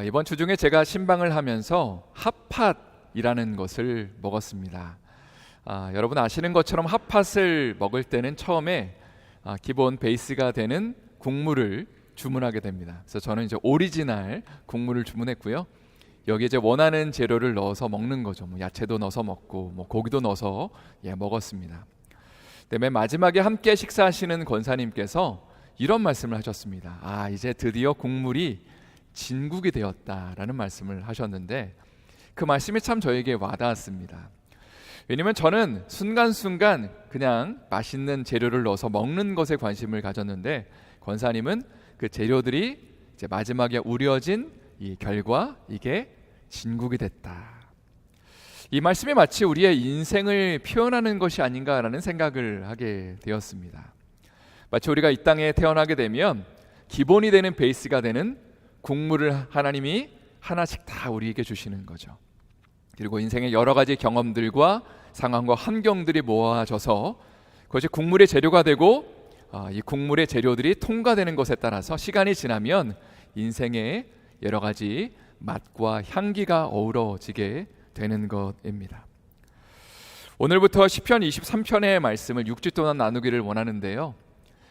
이번 주 중에 제가 신방을 하면서 핫팟이라는 것을 먹었습니다. 여러분 아시는 것처럼 핫팟을 먹을 때는 처음에 기본 베이스가 되는 국물을 주문하게 됩니다. 그래서 저는 이제 오리지널 국물을 주문했고요. 여기 이제 원하는 재료를 넣어서 먹는 거죠. 뭐 야채도 넣어서 먹고, 뭐 고기도 넣어서 먹었습니다. 근데 맨 마지막에 함께 식사하시는 권사님께서 이런 말씀을 하셨습니다. 이제 드디어 국물이 진국이 되었다라는 말씀을 하셨는데 그 말씀이 참 저에게 와닿았습니다. 왜냐면 저는 순간순간 그냥 맛있는 재료를 넣어서 먹는 것에 관심을 가졌는데 권사님은 그 재료들이 이제 마지막에 우려진 이 결과, 이게 진국이 됐다. 이 말씀이 마치 우리의 인생을 표현하는 것이 아닌가라는 생각을 하게 되었습니다. 마치 우리가 이 땅에 태어나게 되면 기본이 되는 베이스가 되는 국물을 하나님이 하나씩 다 우리에게 주시는 거죠. 그리고 인생의 여러 가지 경험들과 상황과 환경들이 모아져서 그것이 국물의 재료가 되고 이 국물의 재료들이 통과되는 것에 따라서 시간이 지나면 인생의 여러 가지 맛과 향기가 어우러지게 되는 것입니다. 오늘부터 시편 23편의 말씀을 6주 동안 나누기를 원하는데요.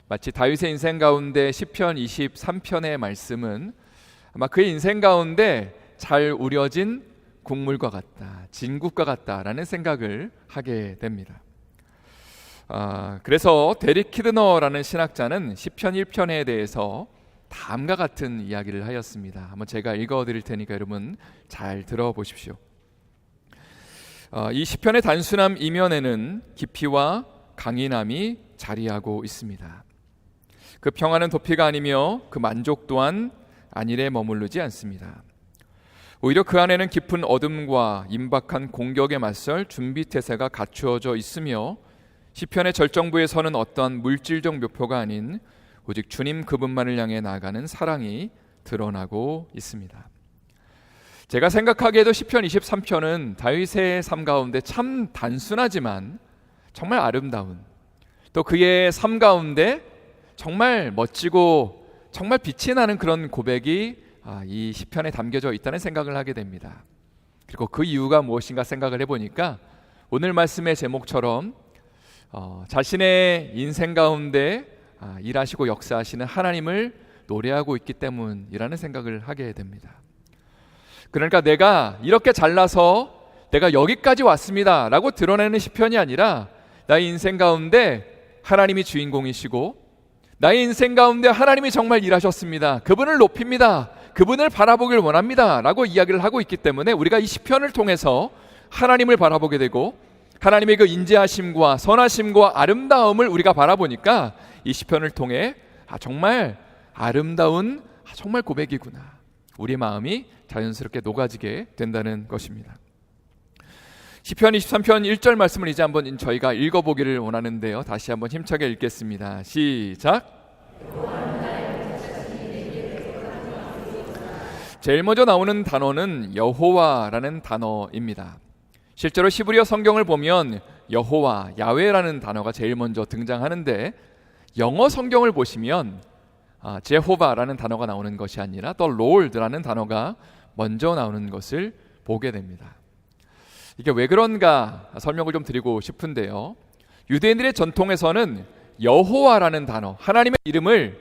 마치 다윗의 인생 가운데 시편 23편의 말씀은 아마 그의 인생 가운데 잘 우려진 국물과 같다, 진국과 같다라는 생각을 하게 됩니다. 그래서 데릭 키드너라는 신학자는 시편 1편에 대해서 다음과 같은 이야기를 하였습니다. 한번 제가 읽어드릴 테니까 여러분 잘 들어보십시오. 이 시편의 단순함 이면에는 깊이와 강인함이 자리하고 있습니다. 그 평안은 도피가 아니며 그 만족 또한 안일에 머무르지 않습니다. 오히려 그 안에는 깊은 어둠과 임박한 공격에 맞설 준비태세가 갖추어져 있으며 시편의 절정부에 서는 어떠한 물질적 묘표가 아닌 오직 주님 그분만을 향해 나아가는 사랑이 드러나고 있습니다. 제가 생각하기에도 시편 23편은 다윗의 삶 가운데 참 단순하지만 정말 아름다운, 또 그의 삶 가운데 정말 멋지고 정말 빛이 나는 그런 고백이 이 시편에 담겨져 있다는 생각을 하게 됩니다. 그리고 그 이유가 무엇인가 생각을 해보니까 오늘 말씀의 제목처럼 자신의 인생 가운데 일하시고 역사하시는 하나님을 노래하고 있기 때문이라는 생각을 하게 됩니다. 그러니까 내가 이렇게 잘나서 내가 여기까지 왔습니다 라고 드러내는 시편이 아니라 나의 인생 가운데 하나님이 주인공이시고 나의 인생 가운데 하나님이 정말 일하셨습니다, 그분을 높입니다, 그분을 바라보길 원합니다 라고 이야기를 하고 있기 때문에 우리가 이 시편을 통해서 하나님을 바라보게 되고 하나님의 그 인자하심과 선하심과 아름다움을 우리가 바라보니까 이 시편을 통해 정말 아름다운 정말 고백이구나, 우리 마음이 자연스럽게 녹아지게 된다는 것입니다. 시편 23편 1절 말씀을 이제 한번 저희가 읽어보기를 원하는데요. 다시 한번 힘차게 읽겠습니다. 시작. 제일 먼저 나오는 단어는 여호와라는 단어입니다. 실제로 히브리어 성경을 보면 여호와, 야훼라는 단어가 제일 먼저 등장하는데 영어 성경을 보시면 제호바라는 단어가 나오는 것이 아니라 The Lord라는 단어가 먼저 나오는 것을 보게 됩니다. 이게 왜 그런가 설명을 좀 드리고 싶은데요. 유대인들의 전통에서는 여호와라는 단어, 하나님의 이름을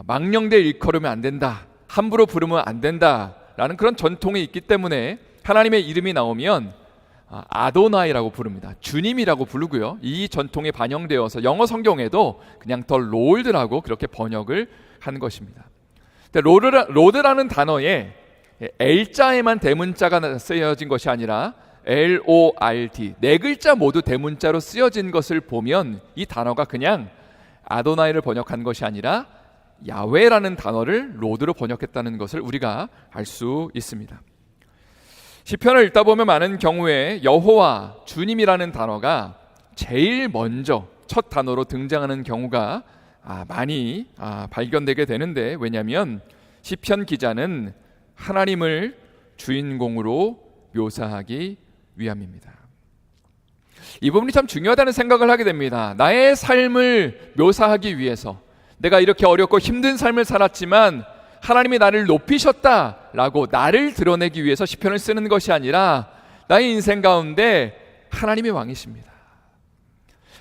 망령되 일컬으면 안 된다, 함부로 부르면 안 된다라는 그런 전통이 있기 때문에 하나님의 이름이 나오면 아도나이라고 부릅니다. 주님이라고 부르고요. 이 전통이 반영되어서 영어 성경에도 그냥 더 롤드라고 그렇게 번역을 한 것입니다. 근데 로드라는 단어에 L자에만 대문자가 쓰여진 것이 아니라 LORD, 네 글자 모두 대문자로 쓰여진 것을 보면 이 단어가 그냥 아도나이를 번역한 것이 아니라 야훼라는 단어를 로드로 번역했다는 것을 우리가 알 수 있습니다. 시편을 읽다 보면 많은 경우에 여호와, 주님이라는 단어가 제일 먼저 첫 단어로 등장하는 경우가 많이 발견되게 되는데, 왜냐하면 시편 기자는 하나님을 주인공으로 묘사하기 위함입니다. 이 부분이 참 중요하다는 생각을 하게 됩니다. 나의 삶을 묘사하기 위해서, 내가 이렇게 어렵고 힘든 삶을 살았지만 하나님이 나를 높이셨다라고 나를 드러내기 위해서 시편을 쓰는 것이 아니라 나의 인생 가운데 하나님이 왕이십니다.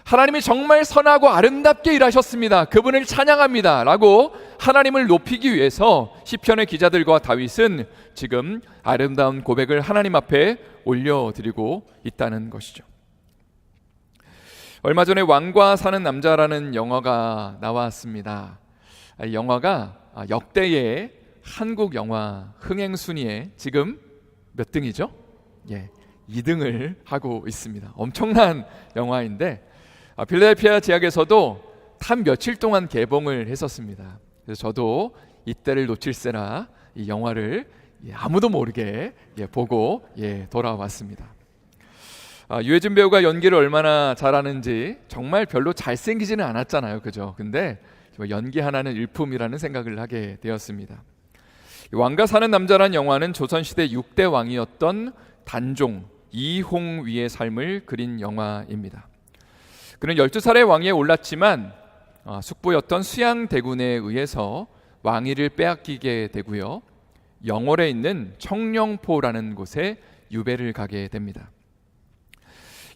하나님이 정말 선하고 아름답게 일하셨습니다. 그분을 찬양합니다 라고 하나님을 높이기 위해서 시편의 기자들과 다윗은 지금 아름다운 고백을 하나님 앞에 올려드리고 있다는 것이죠. 얼마 전에 왕과 사는 남자라는 영화가 나왔습니다. 이 영화가 역대의 한국 영화 흥행 순위에 지금 몇 등이죠? 2등을 하고 있습니다. 엄청난 영화인데 필라델피아 지역에서도 단 며칠 동안 개봉을 했었습니다. 그래서 저도 이때를 놓칠세라 이 영화를 아무도 모르게 보고 돌아왔습니다. 유해진 배우가 연기를 얼마나 잘하는지 정말 별로 잘생기지는 않았잖아요, 그죠? 근데 연기 하나는 일품이라는 생각을 하게 되었습니다. 왕과 사는 남자란 영화는 조선시대 6대 왕이었던 단종 이홍위의 삶을 그린 영화입니다. 그는 12살의 왕위에 올랐지만 숙부였던 수양대군에 의해서 왕위를 빼앗기게 되고요, 영월에 있는 청령포라는 곳에 유배를 가게 됩니다.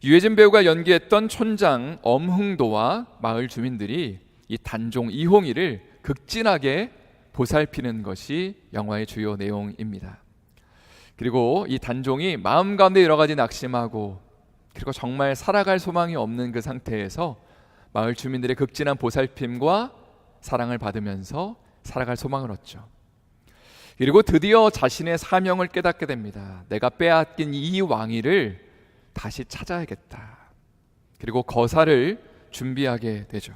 유해진 배우가 연기했던 촌장 엄흥도와 마을 주민들이 이 단종 이홍이를 극진하게 보살피는 것이 영화의 주요 내용입니다. 그리고 이 단종이 마음 가운데 여러 가지 낙심하고 그리고 정말 살아갈 소망이 없는 그 상태에서 마을 주민들의 극진한 보살핌과 사랑을 받으면서 살아갈 소망을 얻죠. 그리고 드디어 자신의 사명을 깨닫게 됩니다. 내가 빼앗긴 이 왕위를 다시 찾아야겠다. 그리고 거사를 준비하게 되죠.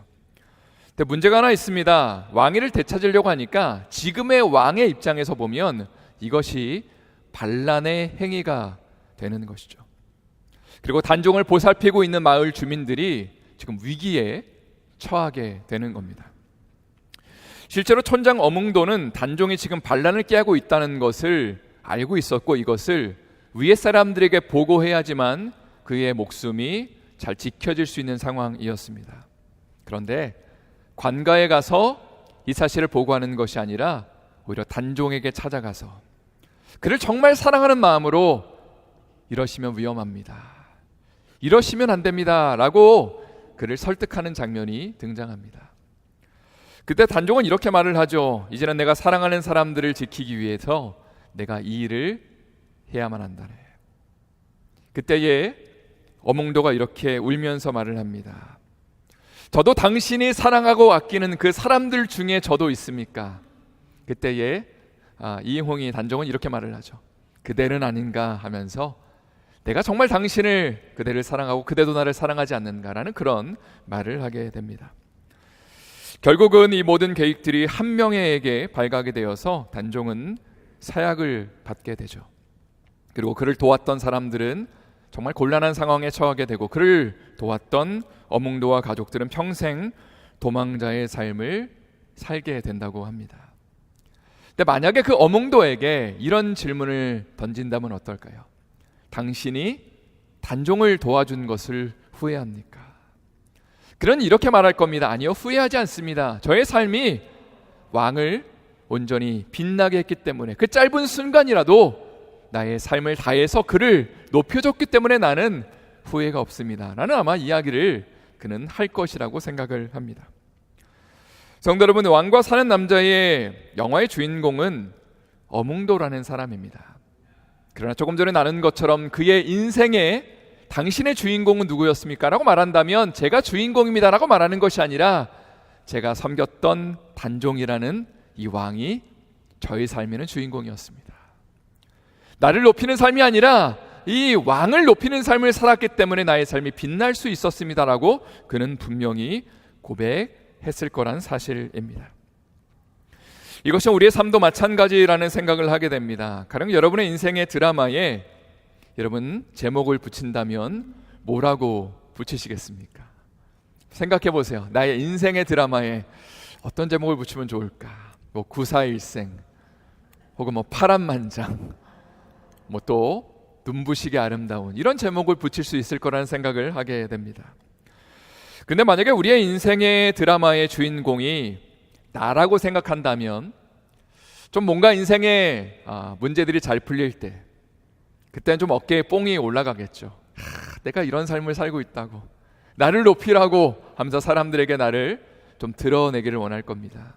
근데 문제가 하나 있습니다. 왕위를 되찾으려고 하니까 지금의 왕의 입장에서 보면 이것이 반란의 행위가 되는 것이죠. 그리고 단종을 보살피고 있는 마을 주민들이 지금 위기에 처하게 되는 겁니다. 실제로 촌장 어몽도는 단종이 지금 반란을 깨하고 있다는 것을 알고 있었고 이것을 위에 사람들에게 보고해야지만 그의 목숨이 잘 지켜질 수 있는 상황이었습니다. 그런데 관가에 가서 이 사실을 보고하는 것이 아니라 오히려 단종에게 찾아가서 그를 정말 사랑하는 마음으로 이러시면 위험합니다, 이러시면 안 됩니다 라고 그를 설득하는 장면이 등장합니다. 그때 단종은 이렇게 말을 하죠. 이제는 내가 사랑하는 사람들을 지키기 위해서 내가 이 일을 해야만 한다네. 그때에 어몽도가 이렇게 울면서 말을 합니다. 저도 당신이 사랑하고 아끼는 그 사람들 중에 저도 있습니까? 그때에 이홍이 단종은 이렇게 말을 하죠. 그대는 아닌가 하면서 내가 정말 당신을 그대를 사랑하고 그대도 나를 사랑하지 않는가라는 그런 말을 하게 됩니다. 결국은 이 모든 계획들이 한 명에게 발각이 되어서 단종은 사약을 받게 되죠. 그리고 그를 도왔던 사람들은 정말 곤란한 상황에 처하게 되고 그를 도왔던 어몽도와 가족들은 평생 도망자의 삶을 살게 된다고 합니다. 근데 만약에 그 어몽도에게 이런 질문을 던진다면 어떨까요? 당신이 단종을 도와준 것을 후회합니까? 그는 이렇게 말할 겁니다. 아니요, 후회하지 않습니다. 저의 삶이 왕을 온전히 빛나게 했기 때문에 그 짧은 순간이라도 나의 삶을 다해서 그를 높여줬기 때문에 나는 후회가 없습니다 라는 아마 이야기를 그는 할 것이라고 생각을 합니다. 성도 여러분, 왕과 사는 남자의 영화의 주인공은 어몽도라는 사람입니다. 그러나 조금 전에 나눈 것처럼 그의 인생에 당신의 주인공은 누구였습니까? 라고 말한다면 제가 주인공입니다 라고 말하는 것이 아니라 제가 섬겼던 단종이라는 이 왕이 저의 삶에는 주인공이었습니다. 나를 높이는 삶이 아니라 이 왕을 높이는 삶을 살았기 때문에 나의 삶이 빛날 수 있었습니다 라고 그는 분명히 고백했을 거란 사실입니다. 이것은 우리의 삶도 마찬가지라는 생각을 하게 됩니다. 가령 여러분의 인생의 드라마에 여러분 제목을 붙인다면 뭐라고 붙이시겠습니까? 생각해 보세요. 나의 인생의 드라마에 어떤 제목을 붙이면 좋을까? 뭐 구사일생 혹은 뭐 파란만장 뭐 또 눈부시게 아름다운 이런 제목을 붙일 수 있을 거라는 생각을 하게 됩니다. 근데 만약에 우리의 인생의 드라마의 주인공이 나라고 생각한다면 좀 뭔가 인생에 문제들이 잘 풀릴 때, 그때는 좀 어깨에 뽕이 올라가겠죠. 내가 이런 삶을 살고 있다고, 나를 높이라고 하면서 사람들에게 나를 좀 드러내기를 원할 겁니다.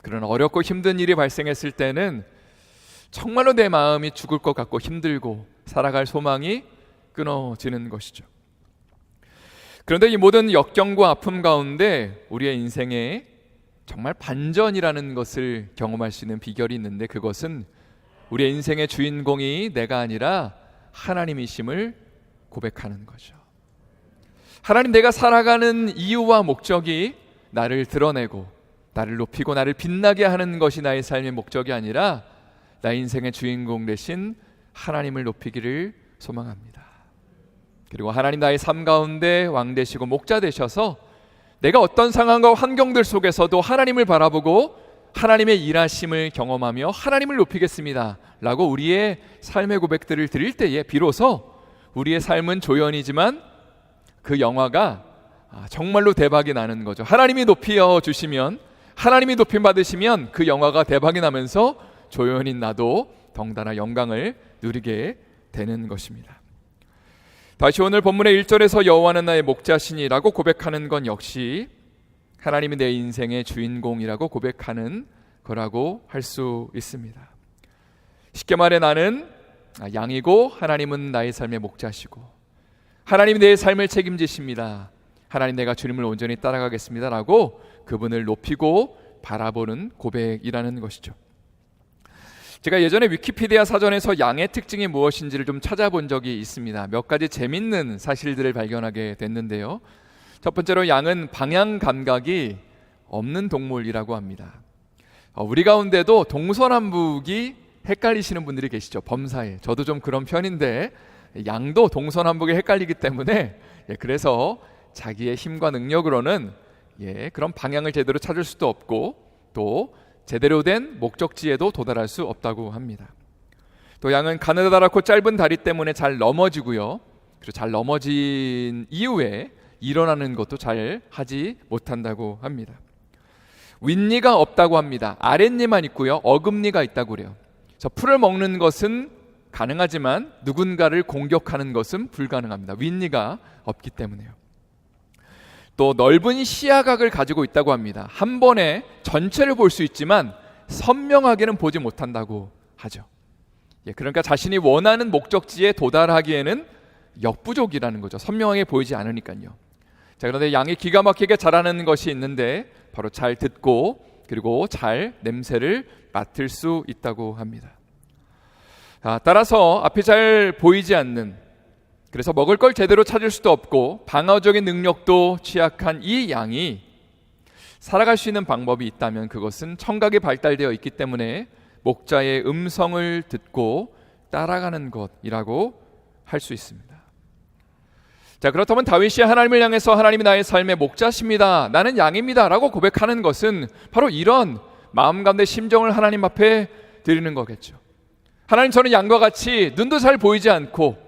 그런 어렵고 힘든 일이 발생했을 때는 정말로 내 마음이 죽을 것 같고 힘들고 살아갈 소망이 끊어지는 것이죠. 그런데 이 모든 역경과 아픔 가운데 우리의 인생에 정말 반전이라는 것을 경험할 수 있는 비결이 있는데, 그것은 우리의 인생의 주인공이 내가 아니라 하나님이심을 고백하는 거죠. 하나님, 내가 살아가는 이유와 목적이 나를 드러내고 나를 높이고 나를 빛나게 하는 것이 나의 삶의 목적이 아니라 나의 인생의 주인공 되신 하나님을 높이기를 소망합니다. 그리고 하나님 나의 삶 가운데 왕 되시고 목자 되셔서 내가 어떤 상황과 환경들 속에서도 하나님을 바라보고 하나님의 일하심을 경험하며 하나님을 높이겠습니다 라고 우리의 삶의 고백들을 드릴 때에 비로소 우리의 삶은 조연이지만 그 영화가 정말로 대박이 나는 거죠. 하나님이 높여 주시면, 하나님이 높임 받으시면 그 영화가 대박이 나면서 조연인 나도 덩달아 영광을 누리게 되는 것입니다. 다시 오늘 본문의 1절에서 여호와는 나의 목자시니라고 고백하는 건 역시 하나님이 내 인생의 주인공이라고 고백하는 거라고 할 수 있습니다. 쉽게 말해 나는 양이고 하나님은 나의 삶의 목자시고 하나님이 내 삶을 책임지십니다. 하나님, 내가 주님을 온전히 따라가겠습니다 라고 그분을 높이고 바라보는 고백이라는 것이죠. 제가 예전에 위키피디아 사전에서 양의 특징이 무엇인지를 좀 찾아본 적이 있습니다. 몇 가지 재밌는 사실들을 발견하게 됐는데요. 첫 번째로 양은 방향 감각이 없는 동물이라고 합니다. 우리 가운데도 동서남북이 헷갈리시는 분들이 계시죠. 범사에. 저도 좀 그런 편인데 양도 동서남북이 헷갈리기 때문에 그래서 자기의 힘과 능력으로는 그런 방향을 제대로 찾을 수도 없고 또 제대로 된 목적지에도 도달할 수 없다고 합니다. 또 양은 가느다랗고 짧은 다리 때문에 잘 넘어지고요. 그리고 잘 넘어진 이후에 일어나는 것도 잘 하지 못한다고 합니다. 윗니가 없다고 합니다. 아랫니만 있고요. 어금니가 있다고 그래요. 그래서 풀을 먹는 것은 가능하지만 누군가를 공격하는 것은 불가능합니다. 윗니가 없기 때문에요. 또 넓은 시야각을 가지고 있다고 합니다. 한 번에 전체를 볼 수 있지만 선명하게는 보지 못한다고 하죠. 그러니까 자신이 원하는 목적지에 도달하기에는 역부족이라는 거죠. 선명하게 보이지 않으니까요. 자, 그런데 양이 기가 막히게 잘하는 것이 있는데 바로 잘 듣고 그리고 잘 냄새를 맡을 수 있다고 합니다. 따라서 앞이 잘 보이지 않는, 그래서 먹을 걸 제대로 찾을 수도 없고 방어적인 능력도 취약한 이 양이 살아갈 수 있는 방법이 있다면 그것은 청각이 발달되어 있기 때문에 목자의 음성을 듣고 따라가는 것이라고 할 수 있습니다. 자, 그렇다면 다윗이 하나님을 향해서 하나님이 나의 삶의 목자십니다, 나는 양입니다 라고 고백하는 것은 바로 이런 마음 가운데 심정을 하나님 앞에 드리는 거겠죠. 하나님, 저는 양과 같이 눈도 잘 보이지 않고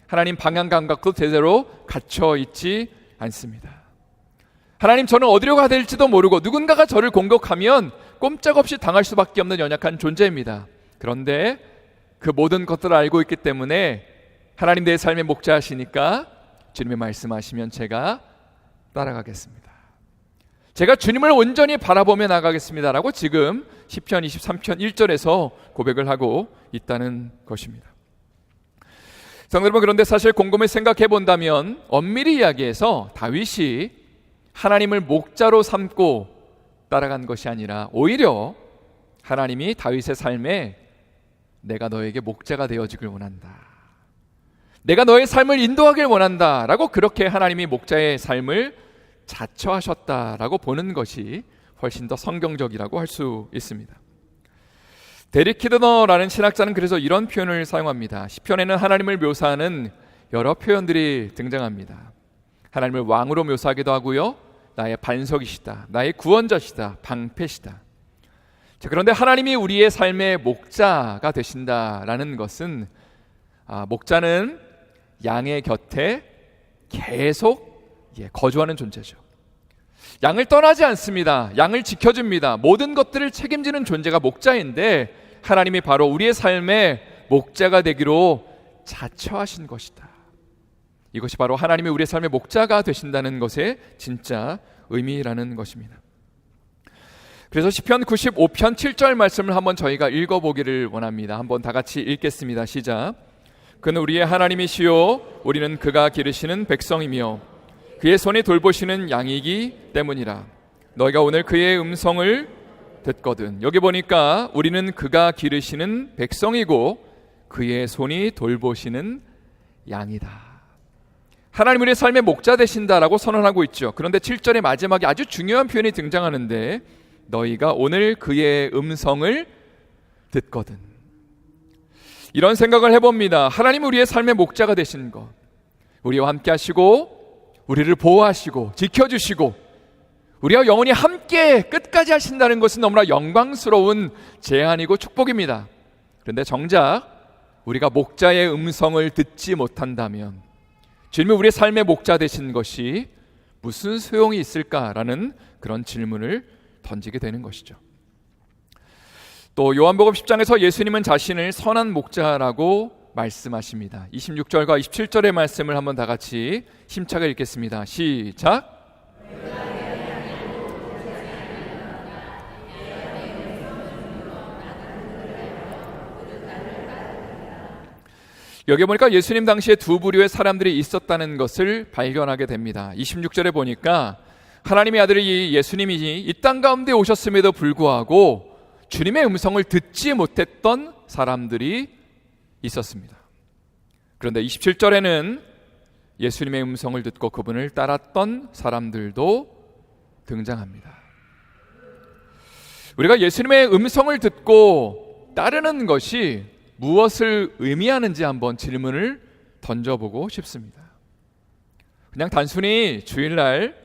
하나님 방향 감각도 제대로 갖춰 있지 않습니다. 하나님, 저는 어디로 가야 될지도 모르고 누군가가 저를 공격하면 꼼짝없이 당할 수밖에 없는 연약한 존재입니다. 그런데 그 모든 것들을 알고 있기 때문에 하나님 내 삶의 목자하시니까 주님의 말씀하시면 제가 따라가겠습니다. 제가 주님을 온전히 바라보며 나가겠습니다 라고 지금 시편 23편 1절에서 고백을 하고 있다는 것입니다. 성도 여러분, 그런데 사실 곰곰이 생각해 본다면 엄밀히 이야기해서 다윗이 하나님을 목자로 삼고 따라간 것이 아니라 오히려 하나님이 다윗의 삶에 내가 너에게 목자가 되어지길 원한다, 내가 너의 삶을 인도하길 원한다 라고 그렇게 하나님이 목자의 삶을 자처하셨다라고 보는 것이 훨씬 더 성경적이라고 할 수 있습니다. 데릭 키드너라는 신학자는 그래서 이런 표현을 사용합니다. 시편에는 하나님을 묘사하는 여러 표현들이 등장합니다. 하나님을 왕으로 묘사하기도 하고요, 나의 반석이시다, 나의 구원자시다, 방패시다. 자, 그런데 하나님이 우리의 삶의 목자가 되신다라는 것은 목자는 양의 곁에 계속 거주하는 존재죠. 양을 떠나지 않습니다. 양을 지켜줍니다. 모든 것들을 책임지는 존재가 목자인데 하나님이 바로 우리의 삶의 목자가 되기로 자처하신 것이다. 이것이 바로 하나님이 우리의 삶의 목자가 되신다는 것의 진짜 의미라는 것입니다. 그래서 시편 95편 7절 말씀을 한번 저희가 읽어보기를 원합니다. 한번 다 같이 읽겠습니다. 시작. 그는 우리의 하나님이시요 우리는 그가 기르시는 백성이며 그의 손이 돌보시는 양이기 때문이라. 너희가 오늘 그의 음성을 듣거든. 여기 보니까 우리는 그가 기르시는 백성이고 그의 손이 돌보시는 양이다. 하나님 우리의 삶의 목자 되신다라고 선언하고 있죠. 그런데 7절의 마지막에 아주 중요한 표현이 등장하는데 너희가 오늘 그의 음성을 듣거든. 이런 생각을 해봅니다. 하나님 우리의 삶의 목자가 되신 것, 우리와 함께 하시고 우리를 보호하시고 지켜주시고 우리와 영원히 함께 끝까지 하신다는 것은 너무나 영광스러운 제안이고 축복입니다. 그런데 정작 우리가 목자의 음성을 듣지 못한다면 주님이 우리의 삶의 목자 되신 것이 무슨 소용이 있을까라는 그런 질문을 던지게 되는 것이죠. 또 요한복음 10장에서 예수님은 자신을 선한 목자라고 말씀하십니다. 26절과 27절의 말씀을 한번 다 같이 힘차게 읽겠습니다. 시작. 여기 보니까 예수님 당시에 두 부류의 사람들이 있었다는 것을 발견하게 됩니다. 26절에 보니까 하나님의 아들이 예수님이 이 땅 가운데 오셨음에도 불구하고 주님의 음성을 듣지 못했던 사람들이 있었습니다. 그런데 27절에는 예수님의 음성을 듣고 그분을 따랐던 사람들도 등장합니다. 우리가 예수님의 음성을 듣고 따르는 것이 무엇을 의미하는지 한번 질문을 던져보고 싶습니다. 그냥 단순히 주일날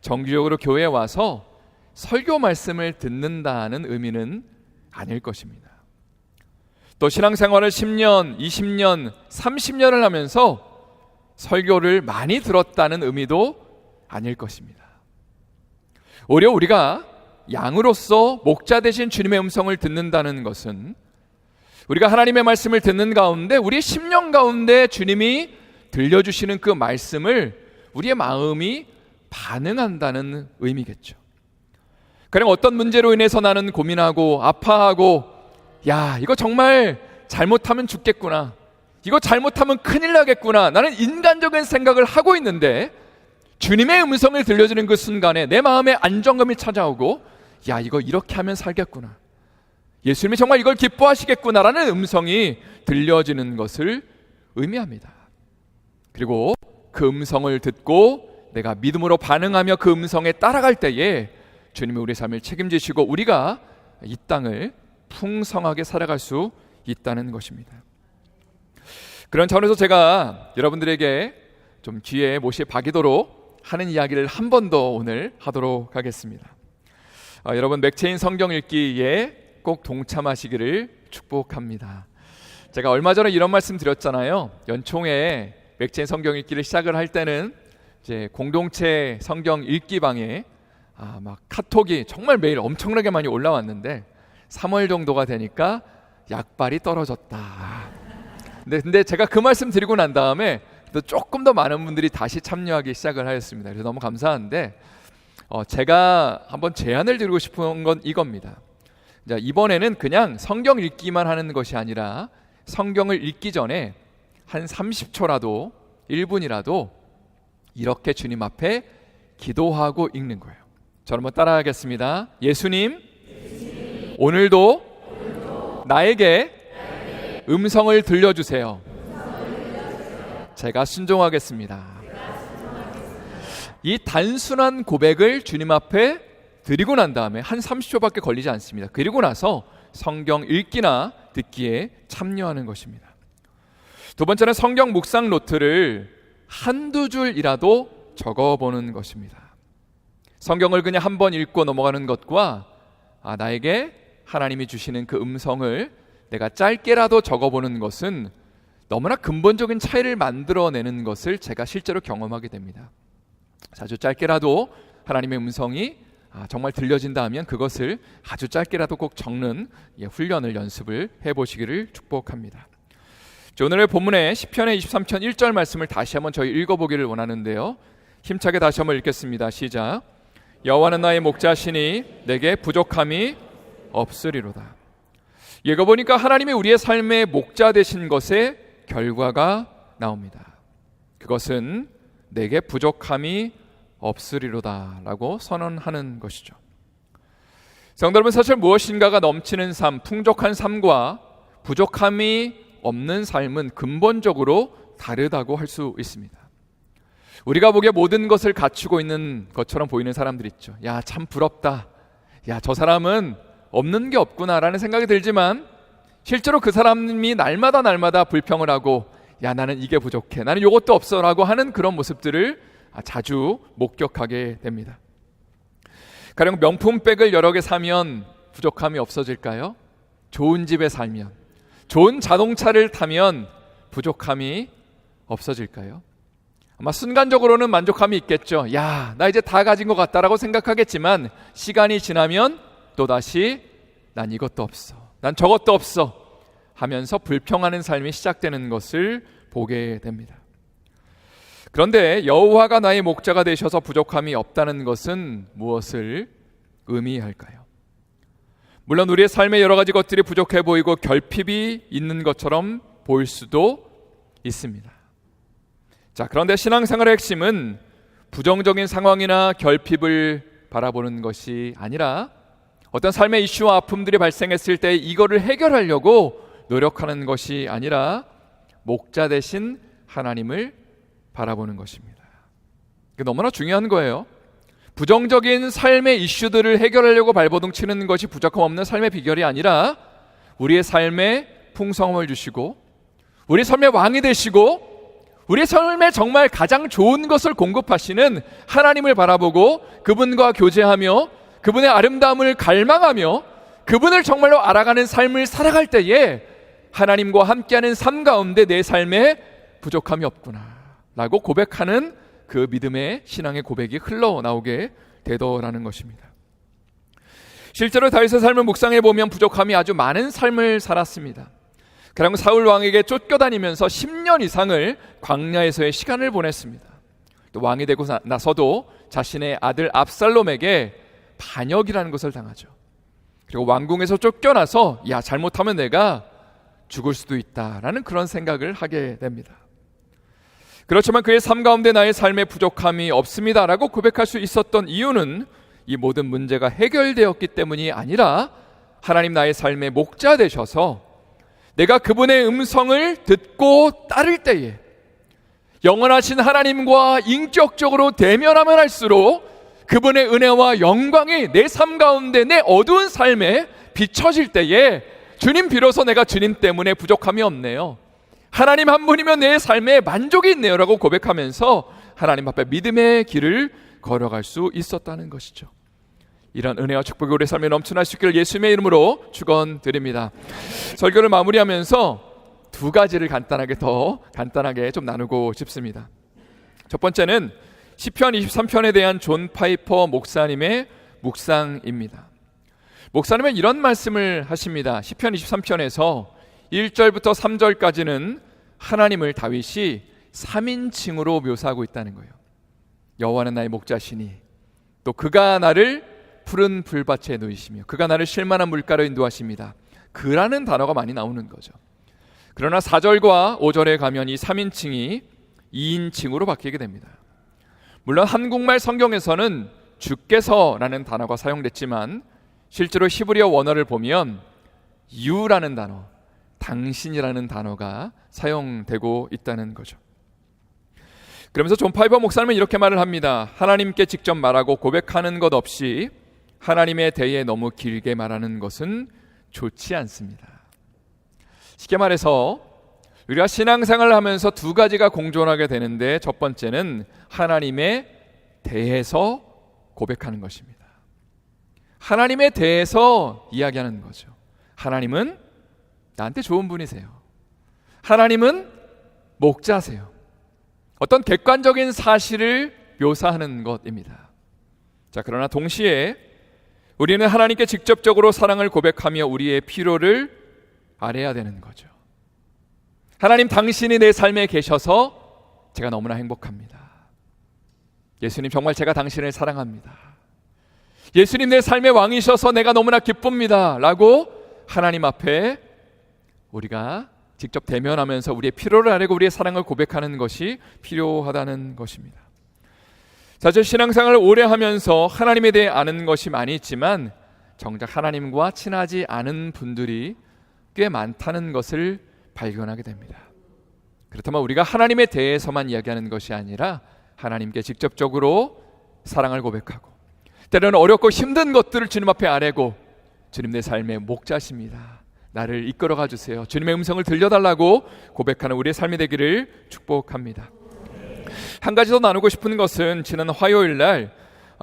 정기적으로 교회에 와서 설교 말씀을 듣는다는 의미는 아닐 것입니다. 또 신앙생활을 10년, 20년, 30년을 하면서 설교를 많이 들었다는 의미도 아닐 것입니다. 오히려 우리가 양으로서 목자 되신 주님의 음성을 듣는다는 것은 우리가 하나님의 말씀을 듣는 가운데 우리의 심령 가운데 주님이 들려주시는 그 말씀을 우리의 마음이 반응한다는 의미겠죠. 그럼 어떤 문제로 인해서 나는 고민하고 아파하고 야 이거 정말 잘못하면 죽겠구나, 이거 잘못하면 큰일 나겠구나, 나는 인간적인 생각을 하고 있는데 주님의 음성을 들려주는 그 순간에 내 마음에 안정감이 찾아오고 야 이거 이렇게 하면 살겠구나, 예수님이 정말 이걸 기뻐하시겠구나라는 음성이 들려지는 것을 의미합니다. 그리고 그 음성을 듣고 내가 믿음으로 반응하며 그 음성에 따라갈 때에 주님이 우리의 삶을 책임지시고 우리가 이 땅을 풍성하게 살아갈 수 있다는 것입니다. 그런 차원에서 제가 여러분들에게 좀 귀에 못이 박이도록 하는 이야기를 한 번 더 오늘 하도록 하겠습니다. 여러분 맥체인 성경 읽기에 꼭 동참하시기를 축복합니다. 제가 얼마 전에 이런 말씀 드렸잖아요. 연총에 맥체인 성경 읽기를 시작을 할 때는 이제 공동체 성경 읽기방에 막 카톡이 정말 매일 엄청나게 많이 올라왔는데 3월 정도가 되니까 약발이 떨어졌다. 근데 제가 그 말씀 드리고 난 다음에 또 조금 더 많은 분들이 다시 참여하기 시작을 하였습니다. 그래서 너무 감사한데 제가 한번 제안을 드리고 싶은 건 이겁니다. 자, 이번에는 그냥 성경 읽기만 하는 것이 아니라 성경을 읽기 전에 한 30초라도 1분이라도 이렇게 주님 앞에 기도하고 읽는 거예요. 저는 한번 따라하겠습니다. 예수님, 오늘도 나에게 음성을 들려주세요. 제가 순종하겠습니다. 이 단순한 고백을 주님 앞에 드리고 난 다음에 한 30초밖에 걸리지 않습니다. 그리고 나서 성경 읽기나 듣기에 참여하는 것입니다. 두 번째는 성경 묵상 노트를 한두 줄이라도 적어보는 것입니다. 성경을 그냥 한번 읽고 넘어가는 것과 나에게 하나님이 주시는 그 음성을 내가 짧게라도 적어보는 것은 너무나 근본적인 차이를 만들어내는 것을 제가 실제로 경험하게 됩니다. 아주 짧게라도 하나님의 음성이 정말 들려진다 하면 그것을 아주 짧게라도 꼭 적는 훈련을 연습을 해보시기를 축복합니다. 오늘의 본문의 시편의 23편 1절 말씀을 다시 한번 저희 읽어보기를 원하는데요, 힘차게 다시 한번 읽겠습니다. 시작. 여호와는 나의 목자시니 내게 부족함이 없으리로다. 읽어보니까 하나님이 우리의 삶의 목자 되신 것의 결과가 나옵니다. 그것은 내게 부족함이 없으리로다 라고 선언하는 것이죠. 성도 여러분, 사실 무엇인가가 넘치는 삶, 풍족한 삶과 부족함이 없는 삶은 근본적으로 다르다고 할 수 있습니다. 우리가 보기에 모든 것을 갖추고 있는 것처럼 보이는 사람들 있죠. 야, 참 부럽다. 야, 저 사람은 없는 게 없구나 라는 생각이 들지만 실제로 그 사람이 날마다 불평을 하고, 야, 나는 이게 부족해, 나는 이것도 없어 라고 하는 그런 모습들을 자주 목격하게 됩니다. 가령 명품백을 여러 개 사면 부족함이 없어질까요? 좋은 집에 살면, 좋은 자동차를 타면 부족함이 없어질까요? 아마 순간적으로는 만족함이 있겠죠. 야, 나 이제 다 가진 것 같다라고 생각하겠지만 시간이 지나면 또다시 난 이것도 없어, 난 저것도 없어 하면서 불평하는 삶이 시작되는 것을 보게 됩니다. 그런데 여호와가 나의 목자가 되셔서 부족함이 없다는 것은 무엇을 의미할까요? 물론 우리의 삶에 여러 가지 것들이 부족해 보이고 결핍이 있는 것처럼 보일 수도 있습니다. 자, 그런데 신앙생활의 핵심은 부정적인 상황이나 결핍을 바라보는 것이 아니라 어떤 삶의 이슈와 아픔들이 발생했을 때 이거를 해결하려고 노력하는 것이 아니라 목자 되신 하나님을 바라보는 것입니다. 이게 너무나 중요한 거예요. 부정적인 삶의 이슈들을 해결하려고 발버둥 치는 것이 부족함 없는 삶의 비결이 아니라 우리의 삶에 풍성함을 주시고 우리 삶의 왕이 되시고 우리 삶에 정말 가장 좋은 것을 공급하시는 하나님을 바라보고 그분과 교제하며 그분의 아름다움을 갈망하며 그분을 정말로 알아가는 삶을 살아갈 때에 하나님과 함께하는 삶 가운데 내 삶에 부족함이 없구나 라고 고백하는 그 믿음의 신앙의 고백이 흘러나오게 되더라는 것입니다. 실제로 다윗의 삶을 묵상해 보면 부족함이 아주 많은 삶을 살았습니다. 그럼 사울 왕에게 쫓겨다니면서 10년 이상을 광야에서의 시간을 보냈습니다. 또 왕이 되고 나서도 자신의 아들 압살롬에게 반역이라는 것을 당하죠. 그리고 왕궁에서 쫓겨나서 야, 잘못하면 내가 죽을 수도 있다라는 그런 생각을 하게 됩니다. 그렇지만 그의 삶 가운데 나의 삶에 부족함이 없습니다라고 고백할 수 있었던 이유는 이 모든 문제가 해결되었기 때문이 아니라 하나님 나의 삶의 목자 되셔서 내가 그분의 음성을 듣고 따를 때에 영원하신 하나님과 인격적으로 대면하면 할수록 그분의 은혜와 영광이 내 삶 가운데 내 어두운 삶에 비춰질 때에 주님 비로소 내가 주님 때문에 부족함이 없네요, 하나님 한 분이면 내 삶에 만족이 있네요 라고 고백하면서 하나님 앞에 믿음의 길을 걸어갈 수 있었다는 것이죠. 이런 은혜와 축복이 우리 삶에 넘쳐날 수 있기를 예수님의 이름으로 축원드립니다. 설교를 마무리하면서 두 가지를 간단하게 좀 나누고 싶습니다. 첫 번째는 시편 23편에 대한 존 파이퍼 목사님의 묵상입니다. 목사님은 이런 말씀을 하십니다. 시편 23편에서 1절부터 3절까지는 하나님을 다윗이 3인칭으로 묘사하고 있다는 거예요. 여호와는 나의 목자시니, 또 그가 나를 푸른 풀밭에 누이시며 그가 나를 쉴만한 물가로 인도하십니다. 그라는 단어가 많이 나오는 거죠. 그러나 4절과 5절에 가면 이 3인칭이 2인칭으로 바뀌게 됩니다. 물론 한국말 성경에서는 주께서라는 단어가 사용됐지만 실제로 히브리어 원어를 보면 you라는 단어, 당신이라는 단어가 사용되고 있다는 거죠. 그러면서 존 파이퍼 목사님은 이렇게 말을 합니다. 하나님께 직접 말하고 고백하는 것 없이 하나님에 대해 너무 길게 말하는 것은 좋지 않습니다. 쉽게 말해서 우리가 신앙생활을 하면서 두 가지가 공존하게 되는데, 첫 번째는 하나님에 대해서 고백하는 것입니다. 하나님에 대해서 이야기하는 거죠. 하나님은 나한테 좋은 분이세요. 하나님은 목자세요. 어떤 객관적인 사실을 묘사하는 것입니다. 자, 그러나 동시에 우리는 하나님께 직접적으로 사랑을 고백하며 우리의 필요를 아뢰야 되는 거죠. 하나님, 당신이 내 삶에 계셔서 제가 너무나 행복합니다. 예수님, 정말 제가 당신을 사랑합니다. 예수님, 내 삶의 왕이셔서 내가 너무나 기쁩니다 라고 하나님 앞에 우리가 직접 대면하면서 우리의 필요를 아뢰고 우리의 사랑을 고백하는 것이 필요하다는 것입니다. 사실 신앙생활을 오래 하면서 하나님에 대해 아는 것이 많이 있지만 정작 하나님과 친하지 않은 분들이 꽤 많다는 것을 발견하게 됩니다. 그렇다면 우리가 하나님에 대해서만 이야기하는 것이 아니라 하나님께 직접적으로 사랑을 고백하고 때로는 어렵고 힘든 것들을 주님 앞에 아뢰고 주님, 내 삶의 목자십니다. 나를 이끌어가 주세요. 주님의 음성을 들려달라고 고백하는 우리의 삶이 되기를 축복합니다. 한 가지 더 나누고 싶은 것은 지난 화요일 날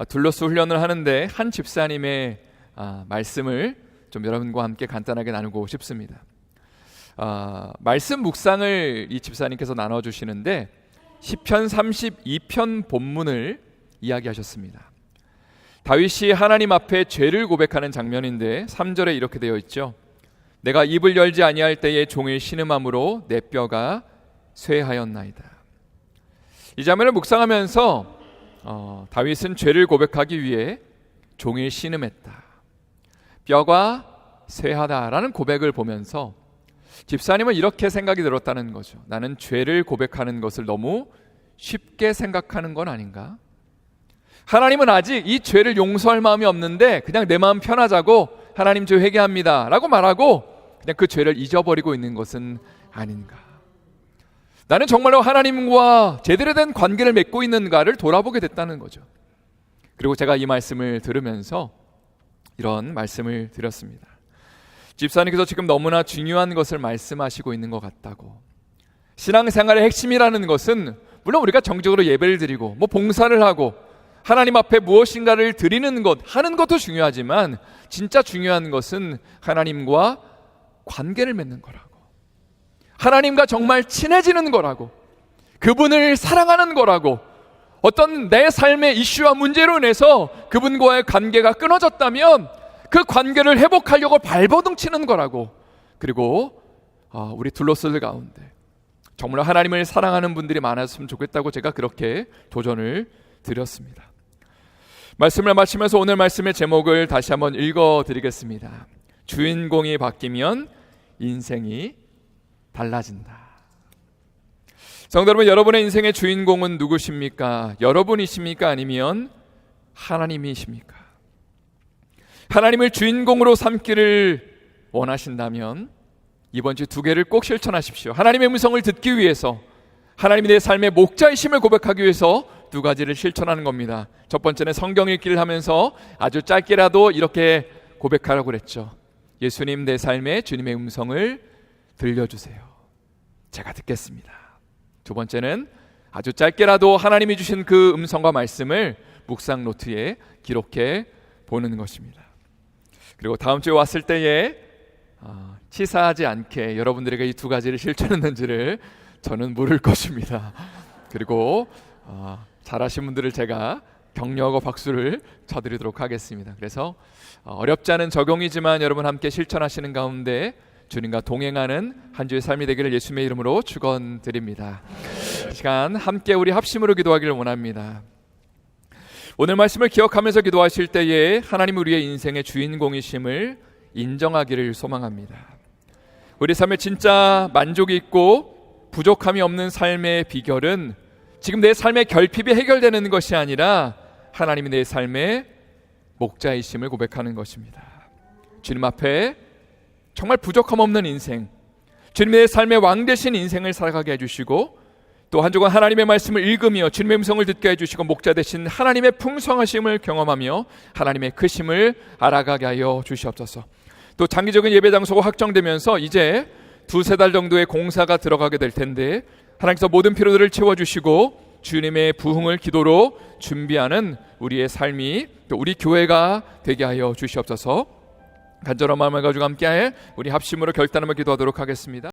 둘러스 훈련을 하는데 한 집사님의 말씀을 좀 여러분과 함께 간단하게 나누고 싶습니다. 말씀 묵상을 이 집사님께서 나눠주시는데 시편 32편 본문을 이야기하셨습니다. 다윗이 하나님 앞에 죄를 고백하는 장면인데 3절에 이렇게 되어 있죠. 내가 입을 열지 아니할 때에 종일 신음함으로 내 뼈가 쇠하였나이다. 이 장면을 묵상하면서 다윗은 죄를 고백하기 위해 종일 신음했다, 뼈가 쇠하다라는 고백을 보면서 집사님은 이렇게 생각이 들었다는 거죠. 나는 죄를 고백하는 것을 너무 쉽게 생각하는 건 아닌가? 하나님은 아직 이 죄를 용서할 마음이 없는데 그냥 내 마음 편하자고 하나님 죄 회개합니다 라고 말하고 그냥 그 죄를 잊어버리고 있는 것은 아닌가? 나는 정말로 하나님과 제대로 된 관계를 맺고 있는가를 돌아보게 됐다는 거죠. 그리고 제가 이 말씀을 들으면서 이런 말씀을 드렸습니다. 집사님께서 지금 너무나 중요한 것을 말씀하시고 있는 것 같다고. 신앙생활의 핵심이라는 것은 물론 우리가 정적으로 예배를 드리고 봉사를 하고 하나님 앞에 무엇인가를 드리는 것, 하는 것도 중요하지만 진짜 중요한 것은 하나님과 관계를 맺는 거라고, 하나님과 정말 친해지는 거라고, 그분을 사랑하는 거라고, 어떤 내 삶의 이슈와 문제로 인해서 그분과의 관계가 끊어졌다면 그 관계를 회복하려고 발버둥 치는 거라고. 그리고 우리 둘러쓸 가운데 정말 하나님을 사랑하는 분들이 많았으면 좋겠다고 제가 그렇게 도전을 드렸습니다. 말씀을 마치면서 오늘 말씀의 제목을 다시 한번 읽어드리겠습니다. 주인공이 바뀌면 인생이 달라진다. 성도 여러분, 여러분의 인생의 주인공은 누구십니까? 여러분이십니까? 아니면 하나님이십니까? 하나님을 주인공으로 삼기를 원하신다면 이번 주 2개를 꼭 실천하십시오. 하나님의 음성을 듣기 위해서, 하나님이 내 삶의 목자이심을 고백하기 위해서 2가지를 실천하는 겁니다. 첫 번째는 성경 읽기를 하면서 아주 짧게라도 이렇게 고백하라고 그랬죠. 예수님, 내 삶에 주님의 음성을 들려주세요. 제가 듣겠습니다. 두 번째는 아주 짧게라도 하나님이 주신 그 음성과 말씀을 묵상 노트에 기록해 보는 것입니다. 그리고 다음 주에 왔을 때에 치사하지 않게 여러분들에게 이 2가지를 실천했는지를 저는 물을 것입니다. 그리고 잘하신 분들을 제가 격려하고 박수를 쳐드리도록 하겠습니다. 그래서 어렵지 않은 적용이지만 여러분 함께 실천하시는 가운데 주님과 동행하는 한 주의 삶이 되기를 예수님의 이름으로 축원드립니다. 이 시간 함께 우리 합심으로 기도하기를 원합니다. 오늘 말씀을 기억하면서 기도하실 때에 하나님 우리의 인생의 주인공이심을 인정하기를 소망합니다. 우리 삶에 진짜 만족이 있고 부족함이 없는 삶의 비결은 지금 내 삶의 결핍이 해결되는 것이 아니라 하나님이 내 삶의 목자이심을 고백하는 것입니다. 주님 앞에 정말 부족함 없는 인생, 주님의 내 삶의 왕 되신 인생을 살아가게 해주시고 또 한 주간 하나님의 말씀을 읽으며 주님의 음성을 듣게 해주시고 목자 되신 하나님의 풍성하심을 경험하며 하나님의 크심을 알아가게 하여 주시옵소서. 또 장기적인 예배 장소가 확정되면서 이제 2-3달 정도의 공사가 들어가게 될 텐데 하나님께서 모든 필요들을 채워주시고 주님의 부흥을 기도로 준비하는 우리의 삶이 또 우리 교회가 되게 하여 주시옵소서. 간절한 마음을 가지고 함께해 우리 합심으로 결단하며 기도하도록 하겠습니다.